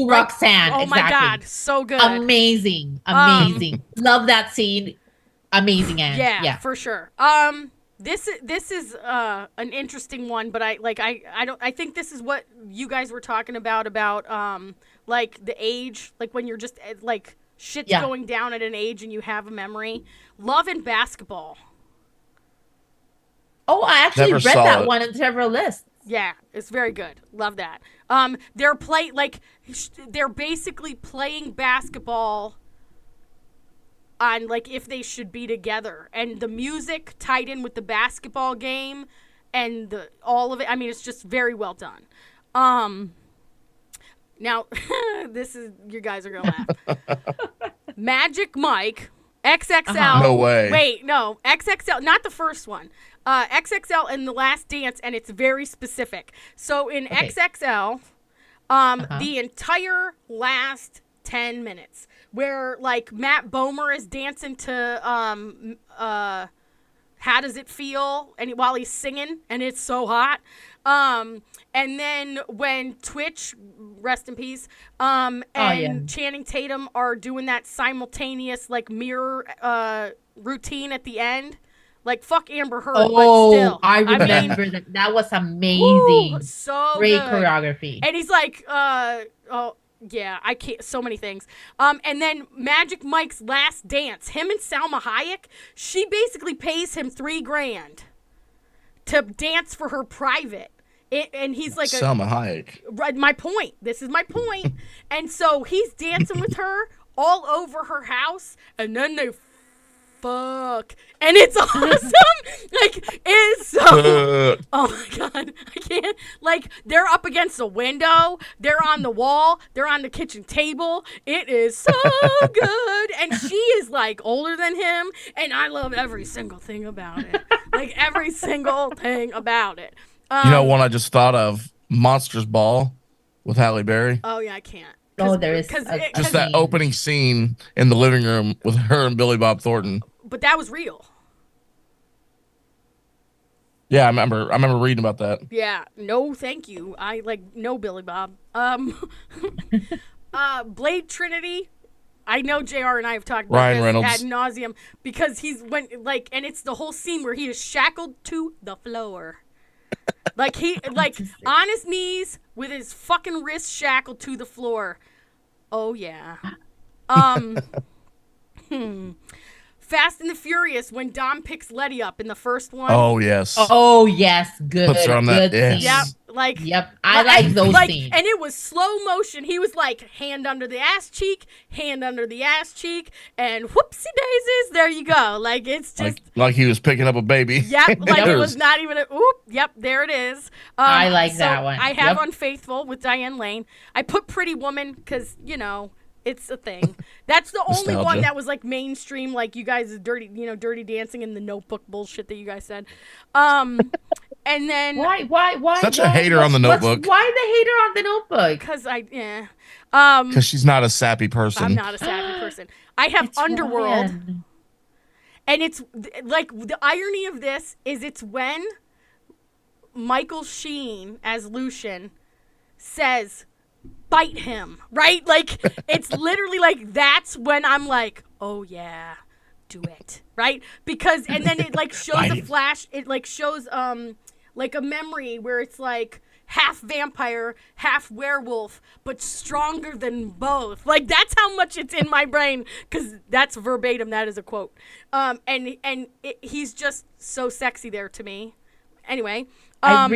Roxanne. Oh my God, so good. Amazing. Love that scene. Amazing, Anne. Yeah, for sure. This is an interesting one, but I think this is what you guys were talking about like the age, like when you're just like shit's going down at an age and you have a memory. Love and Basketball. Oh, I actually read that one in several lists. Yeah, it's very good. Love that. They're basically playing basketball on like if they should be together, and the music tied in with the basketball game and all of it. I mean, it's just very well done. Now this is, you guys are gonna laugh. Magic Mike XXL. No way. Wait, no, XXL, not the first one. XXL and The Last Dance, and it's very specific. So in XXL, the entire last 10 minutes, where like Matt Bomer is dancing to How Does It Feel, and while he's singing, and it's so hot. And then when Twitch, rest in peace, and Channing Tatum are doing that simultaneous like mirror routine at the end. Like, fuck Amber Heard, but still. I remember that. That was amazing. So great good. choreography. And he's like, yeah, I can't, so many things. And then Magic Mike's Last Dance, him and Salma Hayek, she basically pays him $3,000 to dance for her private. And he's like Salma Hayek. My point. This is my point. And so he's dancing with her all over her house, and then they fuck. And it's awesome. Like, it's so. Oh my God. I can't. Like, they're up against a window. They're on the wall. They're on the kitchen table. It is so good. And she is like older than him. And I love every single thing about it. Like, every single thing about it. You know, one I just thought of, Monsters Ball with Halle Berry. Oh, yeah, I can't. Oh, there is Just that opening scene in the living room with her and Billy Bob Thornton. But that was real. Yeah, I remember reading about that. Yeah, no, thank you. I no Billy Bob. Blade Trinity. I know JR and I have talked about Ryan this Reynolds. ad nauseum because he's and it's the whole scene where he is shackled to the floor. Like on his knees with his fucking wrist shackled to the floor. Oh yeah. Fast and the Furious when Dom picks Letty up in the first one. Oh yes. Oh yes, good. Puts her on that. Yes. Yep. Yep. I like those scenes. And it was slow motion. He was like hand under the ass cheek, hand under the ass cheek, and whoopsie daisies. There you go. Like it's just like he was picking up a baby. Yep. Like it was not even a oop. Yep. There it is. I like that one. I have Unfaithful with Diane Lane. I put Pretty Woman because it's a thing. That's the only one that was like mainstream, like you guys' Dirty Dancing and The Notebook bullshit that you guys said. And then why? Such a hater on The Notebook. Why the hater on The Notebook? Because she's not a sappy person. I'm not a sappy person. I have Underworld, and it's like the irony of this is it's when Michael Sheen as Lucian says, bite him, right? Like it's literally like that's when I'm like, oh yeah, do it, right? Because and then it like shows a flash. It like shows like a memory where it's like half vampire, half werewolf, but stronger than both. Like that's how much it's in my brain because that's verbatim. That is a quote. He's just so sexy there to me. Anyway, I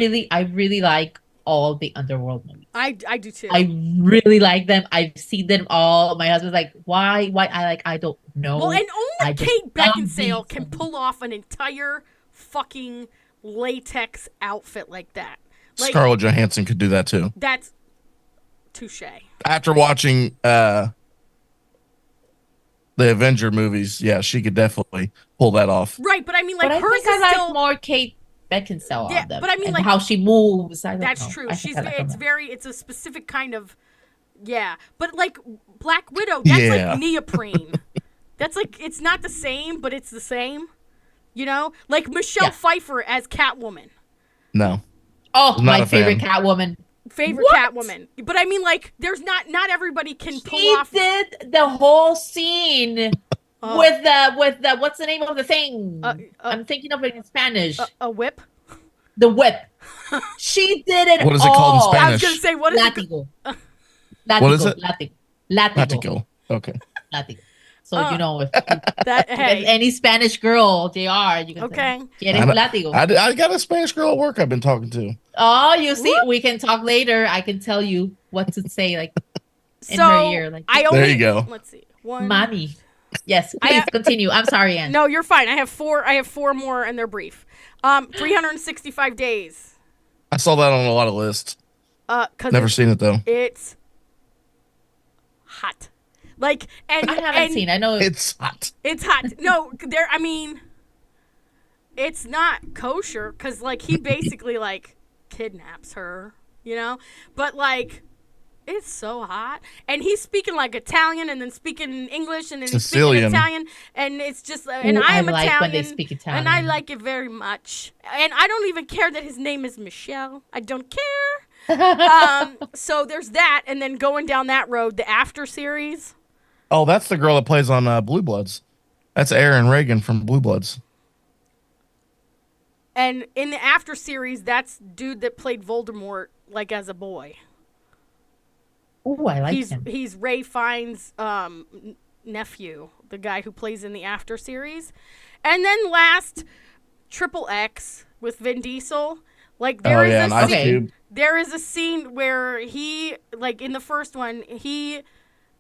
really like all the Underworld movies. I do too. I really like them. I've seen them all. My husband's like, why? I don't know. Well, and only Kate Beckinsale can pull off an entire fucking latex outfit like that. Like, Scarlett Johansson could do that too. That's touche. After watching the Avenger movies, yeah, she could definitely pull that off. Right, but I mean, like, but hers I is like more Kate Beckinsale on them. But I mean, and like how she moves. That's true. It's a specific kind of, But like Black Widow, that's like neoprene. That's like it's not the same, but it's the same. Like Michelle Pfeiffer as Catwoman. No. Oh, my favorite Catwoman. Catwoman. But I mean, like, there's not everybody can pull off. She did the whole scene. With the what's the name of the thing? I'm thinking of it in Spanish. A whip? The whip. She did it. What is it called in Spanish? I was gonna say what is Latigo. it? What is it? Latigo. Okay. Latigo. So if that hey. if any Spanish girl JR, you can okay. Get it Latigo. I got a Spanish girl at work I've been talking to. Oh, you see, we can talk later. I can tell you what to say like in her ear. Like there you go. Let's see. One. Mommy. Yes, please continue. I'm sorry, Ann. No, you're fine. I have four more, and they're brief. 365 days. I saw that on a lot of lists. Never seen it though. It's hot. Like, and I haven't seen. I know it's hot. It's hot. No, there. I mean, it's not kosher because like he basically like kidnaps her, But like. It's so hot. And he's speaking like Italian and then speaking English and then he's speaking Italian. And it's just, and I am Italian. When they speak Italian. And I like it very much. And I don't even care that his name is Michelle. I don't care. So there's that. And then going down that road, the After series. Oh, that's the girl that plays on Blue Bloods. That's Erin Reagan from Blue Bloods. And in the After series, that's dude that played Voldemort like as a boy. Oh, I like him. He's Ray Fiennes' nephew, the guy who plays in the After series. And then last, Triple X with Vin Diesel. Like there is a scene where he, like in the first one, he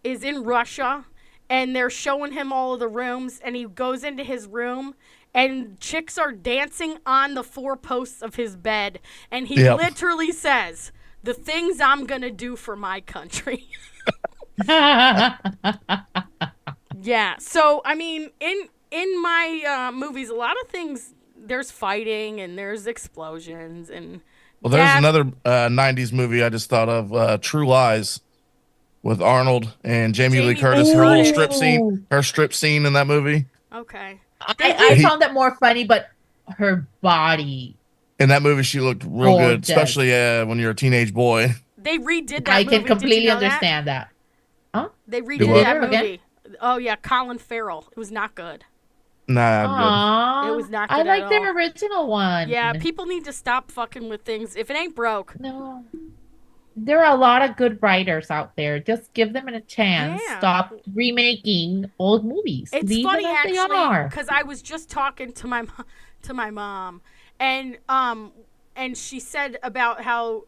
is in Russia and they're showing him all of the rooms, and he goes into his room, and chicks are dancing on the four posts of his bed, and he Yep. literally says, "The things I'm gonna do for my country." Yeah. So I mean, in my movies, a lot of things, there's fighting and there's explosions and. Well, there's death. another 90s movie I just thought of, True Lies, with Arnold and Jamie Lee Jamie Curtis. Lee Her little Curtis. strip scene in that movie. Okay. I found that more funny, but her body. In that movie, she looked real good, Gorgeous. especially when you're a teenage boy. They redid that I movie. can completely Did you know understand that. Huh? They Do redid what? that Again? movie. Oh yeah, Colin Farrell. It was not good. Nah, I'm good. Aww. It was not I good like at the all. original one. Yeah, people need to stop fucking with things. If it ain't broke. No. There are a lot of good writers out there. Just give them a chance. Yeah. Stop remaking old movies. It's Leave funny them as they actually are. because I was just talking to my mom, and she said about how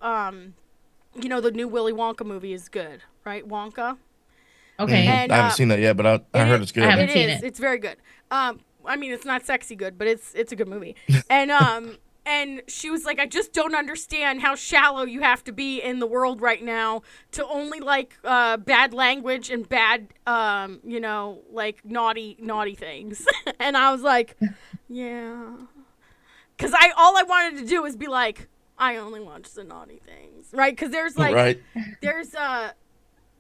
the new Willy Wonka movie is good, right? Wonka. Okay. And, I haven't seen that yet, but I heard it's good. I haven't It seen is. it. It's very good. I mean, it's not sexy good, but it's a good movie. And and she was like, I just don't understand how shallow you have to be in the world right now to only like bad language and bad like naughty things. And I was like, yeah, because all I wanted to do was be like, I only watch the naughty things, right? Because there's like Right. there's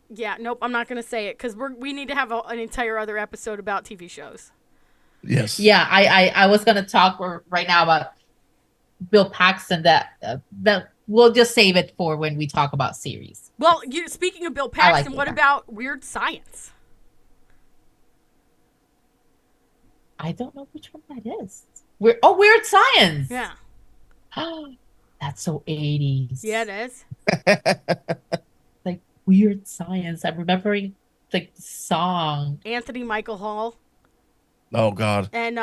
yeah, nope, I'm not gonna say it because we need to have an entire other episode about TV shows. Yes. Yeah, I was gonna talk right now about Bill Paxton. That we'll just save it for when we talk about series. Well, speaking of Bill I like Paxton, Bill what Paxton. about Weird Science? I don't know which one that is. Weird Science. Yeah, That's so 80s. yeah, it is. Like Weird Science. I'm remembering like the song. Anthony Michael Hall Oh God. and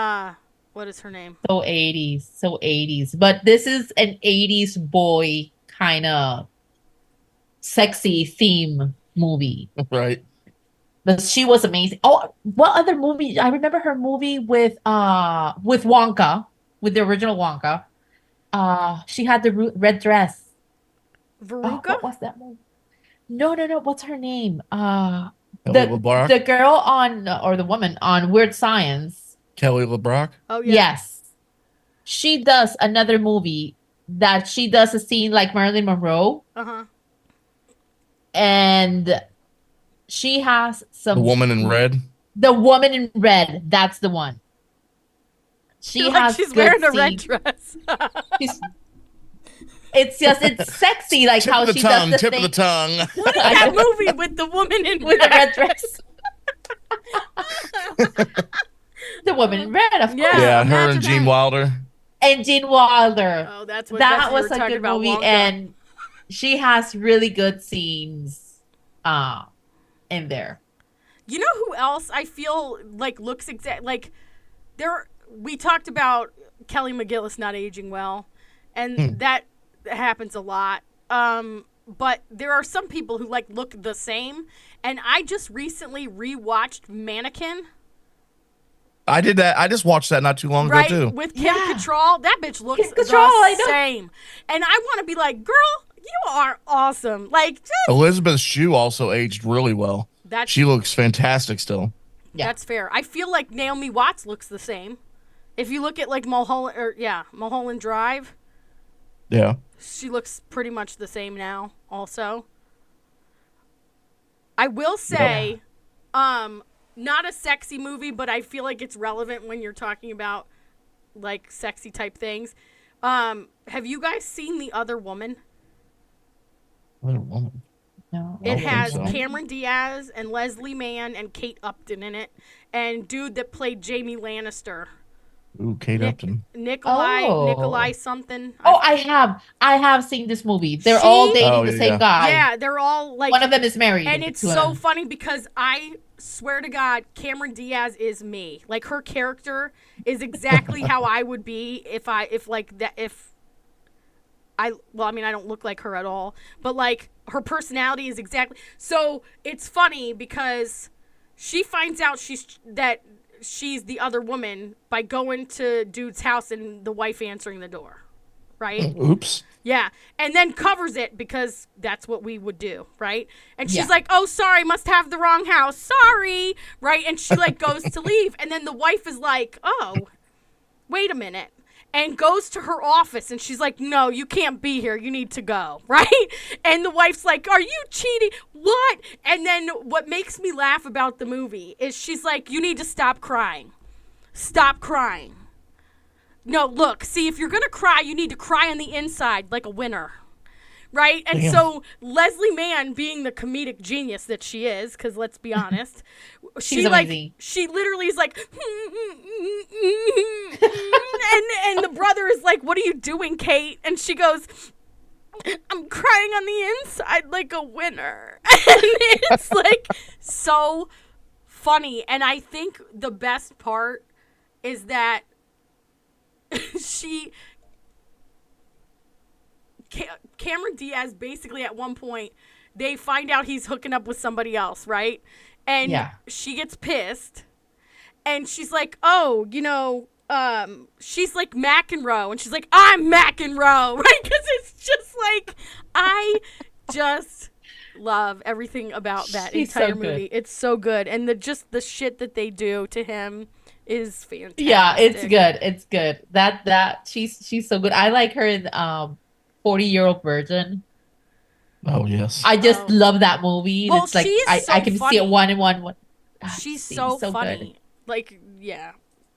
what is her name? So 80s. So 80s. But this is an 80s boy kind of sexy theme movie. Right. But she was amazing. Oh, what other movie? I remember her movie with Wonka, with the original Wonka. She had the red dress. Oh, Veruca? what was that movie? No. What's her name? Kelly LeBrock. The girl on or the woman on Weird Science. Kelly LeBrock. Oh yeah. Yes, she does another movie that she does a scene like Marilyn Monroe, Uh-huh. and she has some. The Woman in Red. The Woman in Red. That's the one. She Like has she's good wearing a red scenes. dress. She's- it's sexy, like Tip how of the she tongue. does the Tip thing of the tongue. What is that movie with the woman in with the red? red dress. The Woman in Red, of Yeah. course. Yeah, her imagine and Gene that. Wilder. And Gene Wilder. Oh, that's what That we was were a talking good about. movie, Wonka. and she has really good scenes in there. You know who else I feel like looks like there? We talked about Kelly McGillis not aging well, and that happens a lot. But there are some people who like look the same, and I just recently rewatched Mannequin. I did that. I just watched that not too long Right, ago too. with Kim Yeah. Cattrall. That bitch looks Kim Cattrall, I the know. same. And I want to be like, girl, you are awesome. Like, just, Elizabeth Shue also aged really well. that's, She looks fantastic still. Yeah. that's fair. I feel like Naomi Watts looks the same. If you look at like Mulholland Drive, Yeah. she looks pretty much the same now also. I will say, not a sexy movie, but I feel like it's relevant when you're talking about like sexy type things. Have you guys seen The Other Woman? What a woman. No, I It don't think has so. Cameron Diaz and Leslie Mann and Kate Upton in it, and dude that played Jamie Lannister, Ooh, Kate Upton. Nikolai something. Oh, I have seen this movie. They're all See? dating Oh, the yeah, same yeah. guy. Yeah, they're all like, One of them is married. and it's to so him. funny because I swear to God, Cameron Diaz is me. Like her character is exactly how I would be if I mean, I don't look like her at all, but like her personality is exactly. So it's funny because she finds out she's the other woman by going to dude's house and the wife answering the door, right? Oops. Yeah, and then covers it because that's what we would do, right? And she's Yeah. like, "Oh, sorry, must have the wrong house. Sorry," right? And she like goes to leave, and then the wife is like, "Oh, wait a minute." And goes to her office, and she's like, "No, you can't be here. You need to go," right? And the wife's like, "Are you cheating? What?" And then what makes me laugh about the movie is she's like, "You need to stop crying. Stop crying. No, look, see, if you're going to cry, you need to cry on the inside like a winner." Right? And Damn. so Leslie Mann, being the comedic genius that she is, because let's be honest, She's amazing. she literally is like, and the brother is like, "What are you doing, Kate?" And she goes, "I'm crying on the inside like a winner." And it's like so funny. And I think the best part is that Cameron Diaz basically at one point they find out he's hooking up with somebody else, right? And Yeah. she gets pissed and she's like, "Oh, she's like McEnroe," and she's like, "I'm McEnroe," right? Because it's just like I just love everything about that She's so entire good. movie. It's so good, and the shit that they do to him is fantastic. Yeah, it's good. It's good. That she's so good. I like her in 40-Year-Old Virgin. Oh yes. I just Oh. love that movie. Well, It's like she is so I can see it funny. one in one. She's She's so good. funny. Like, yeah.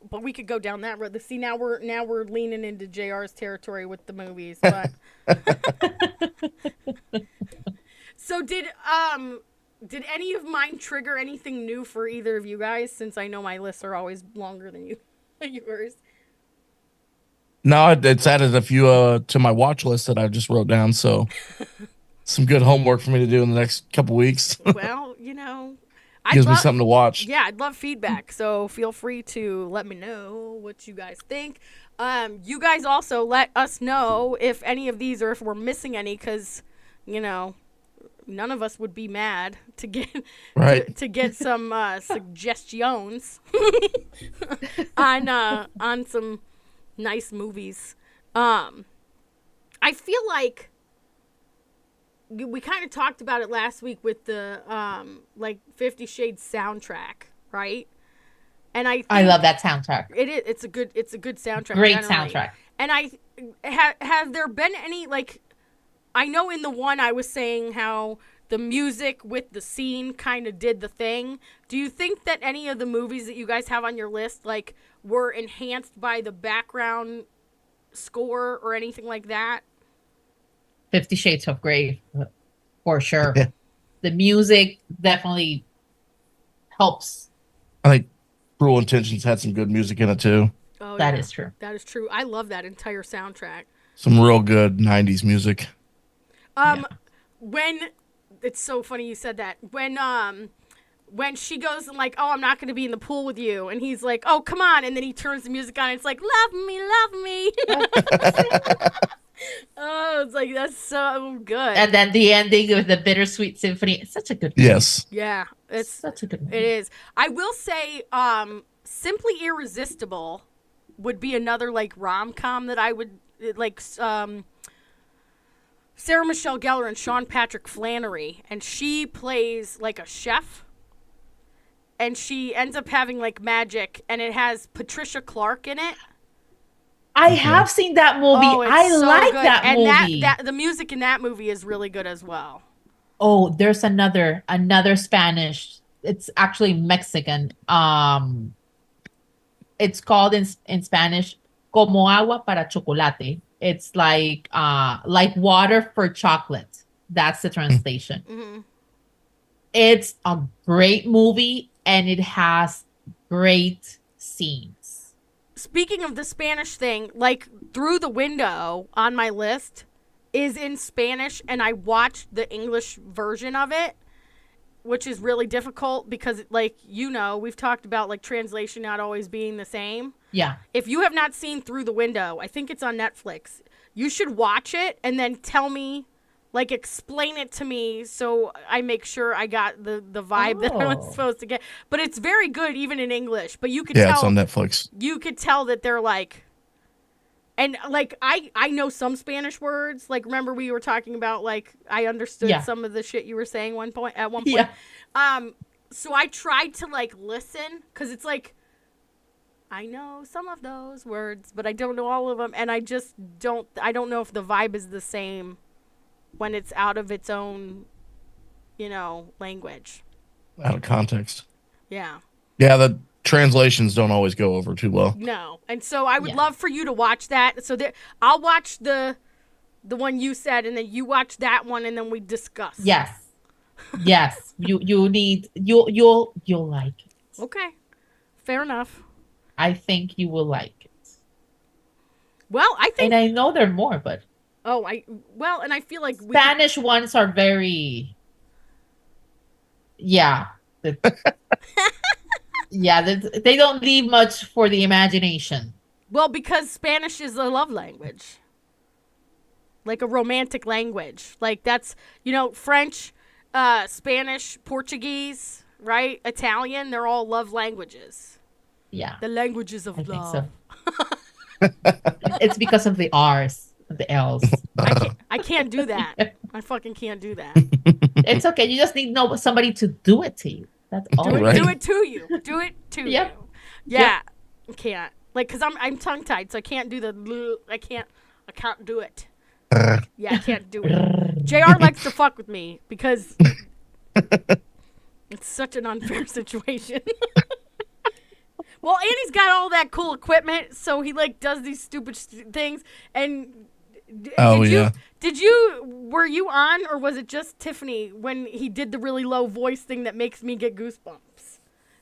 But we could go down that road. See, now we're leaning into JR's territory with the movies, but So did any of mine trigger anything new for either of you guys, since I know my lists are always longer than yours? No, it's added a few to my watch list that I just wrote down. So some good homework for me to do in the next couple weeks. Well, Gives me something to watch. Yeah, I'd love feedback. So feel free to let me know what you guys think. You guys also let us know if any of these or if we're missing any, because none of us would be mad to get Right. to get some suggestions on some nice movies. I feel like we kind of talked about it last week with the 50 Shades soundtrack, right? And I love that soundtrack. It's a good soundtrack. Great generally. soundtrack. And have there been any, like, I know in the one I was saying how the music with the scene kind of did the thing. Do you think that any of the movies that you guys have on your list like were enhanced by the background score or anything like that? 50 Shades of Grey, for sure. Yeah. The music definitely helps. I think Cruel Intentions had some good music in it too. Oh, That yeah. is true. That is true. I love that entire soundtrack. Some real good 90s music. When it's so funny you said that. When she goes and like, "Oh, I'm not going to be in the pool with you," and he's like, "Oh, come on," and then he turns the music on and it's like, "Love me, love me." Oh, it's like, that's so good. And then the ending with the Bittersweet Symphony. It's such a good movie. Yes. Yeah, It's such a good movie. it is. I will say, Simply Irresistible would be another like rom-com that I would like. Sarah Michelle Gellar and Sean Patrick Flannery, and she plays like a chef, and she ends up having like magic, and it has Patricia Clark in it. I have seen that movie. Oh, it's I so like good. that and movie. that the music in that movie is really good as well. Oh, there's another Spanish. It's actually Mexican. It's called in Spanish "Como agua para chocolate." It's like water for chocolate. That's the translation. Mm-hmm. It's a great movie and it has great scenes. Speaking of the Spanish thing, like Through the Window on my list is in Spanish, and I watched the English version of it, which is really difficult because, like, we've talked about like translation not always being the same. Yeah. If you have not seen Through the Window, I think it's on Netflix. You should watch it and then tell me Like, explain it to me so I make sure I got the vibe that I was Oh. supposed to get. But it's very good even in English. But you could Yeah, it's tell on Netflix. you could tell that they're like, and like I know some Spanish words. Like, remember we were talking about, like, I understood Yeah. some of the shit you were saying at one point. Yeah. So I tried to like listen, because it's like I know some of those words, but I don't know all of them, and I don't know if the vibe is the same when it's out of its own, language. Out of context. Yeah. Yeah, the translations don't always go over too well. No. And so I would Yeah. love for you to watch that. So I'll watch the one you said, and then you watch that one, and then we discuss. Yes. Yes. You'll like it. Okay. Fair enough. I think you will like it. Well, I think And I know there are more, but and I feel like Spanish ones are very, yeah. Yeah, they don't leave much for the imagination. well, because Spanish is a love language. Like a romantic language. Like, that's, French, Spanish, Portuguese, right? Italian, they're all love languages. Yeah, The languages of I think love. so. It's because of the R's, the L's. I can't do that. I fucking can't do that. It's okay. You just need somebody to do it to you. That's all. Right. Do it to you. Do it to Yep. you. Yeah. I can't. Like, because I'm tongue tied, so I can't do the. I can't do it. Yeah, I can't do it. JR likes to fuck with me because it's such an unfair situation. Well, and he's got all that cool equipment, so he like does these stupid things. And were you on, or was it just Tiffany when he did the really low voice thing that makes me get goosebumps?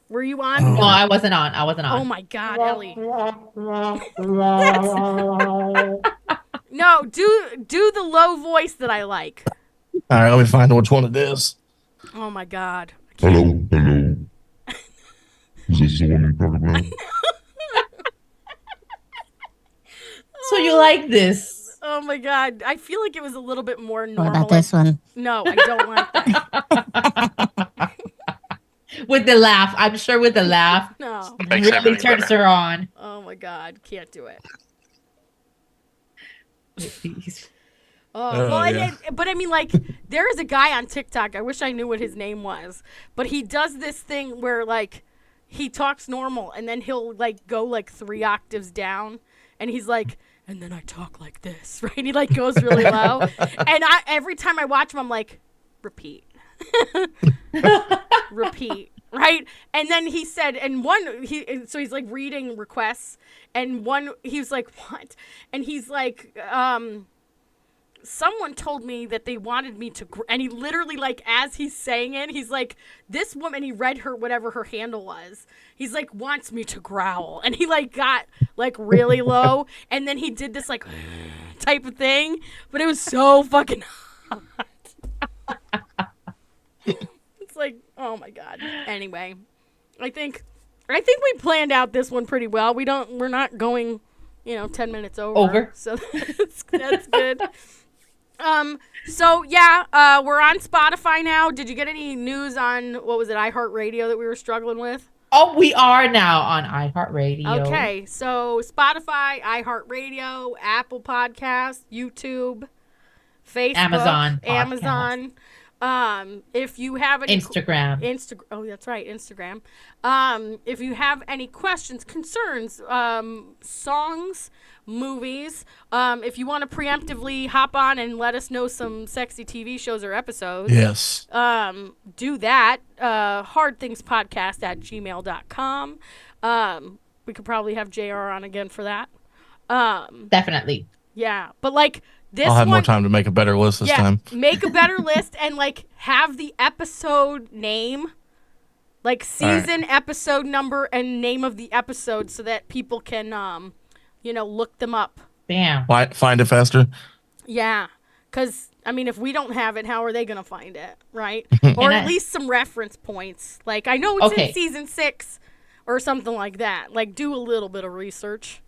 Were you on? No, I wasn't on. Oh my God, Ellie. No, do the low voice that I like. All right, let me find which one it is. Oh my God. Hello. Is this the one you're talking about? So you like this? Oh my God. I feel like it was a little bit more What normal. about this one? No, I don't want that. With the laugh, I'm sure with the laugh, No. really turns her on. Oh my God. Can't do it. Please. Oh, well, yeah. but I mean, like, there is a guy on TikTok. I wish I knew what his name was. But he does this thing where, like, he talks normal, and then he'll, like, go, like, 3 octaves down. And he's like, and then I talk like this, right? He, like, goes really low. And every time I watch him, I'm like, repeat. Repeat. Right? And then he said, so he's, like, reading requests. And he was like, what? And he's like, someone told me that they wanted me to, and he literally, like, as he's saying it, he's like, this woman, he read her, whatever her handle was, he's like, wants me to growl. And he, like, got, like, really low, and then he did this, like, type of thing, but it was so fucking hot. It's like, oh my God. Anyway, I think we planned out this one pretty well. We're not going, 10 minutes over. So that's good. So yeah, we're on Spotify now. Did you get any news on, what was it, iHeartRadio that we were struggling with? Oh, we are now on iHeartRadio. Okay, so Spotify, iHeartRadio, Apple Podcasts, YouTube, Facebook, Amazon Amazon. If you have any Instagram. Oh, that's right, Instagram. If you have any questions, concerns, songs, movies, if you want to preemptively hop on and let us know some sexy TV shows or episodes, Yes. do that. hardthingspodcast@gmail.com. We could probably have JR on again for that. Definitely. Yeah, but like this I'll have more one, time to make a better list this time. make a better list and like have the episode name, like season, episode number, and name of the episode, so that people can look them up. Damn. Find it faster. Yeah, because I mean, if we don't have it, how are they gonna find it, right? Or at least some reference points. Like, I know it's in season 6 or something like that. Like, do a little bit of research.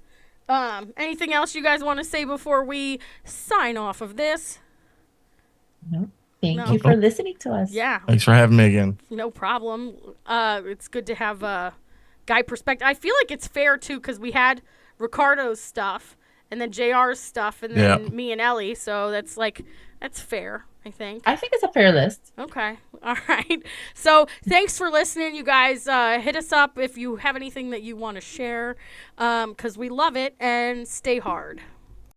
Anything else you guys want to say before we sign off of this? No. Thank No. you for listening to us. Yeah, Thanks for having me again. no problem. It's good to have a guy perspective. I feel like it's fair too because we had Ricardo's stuff and then JR's stuff and then me and Ellie. So that's fair, I think. I think it's a fair list. Okay. All right. So thanks for listening, you guys. Hit us up if you have anything that you want to share because we love it, and stay hard.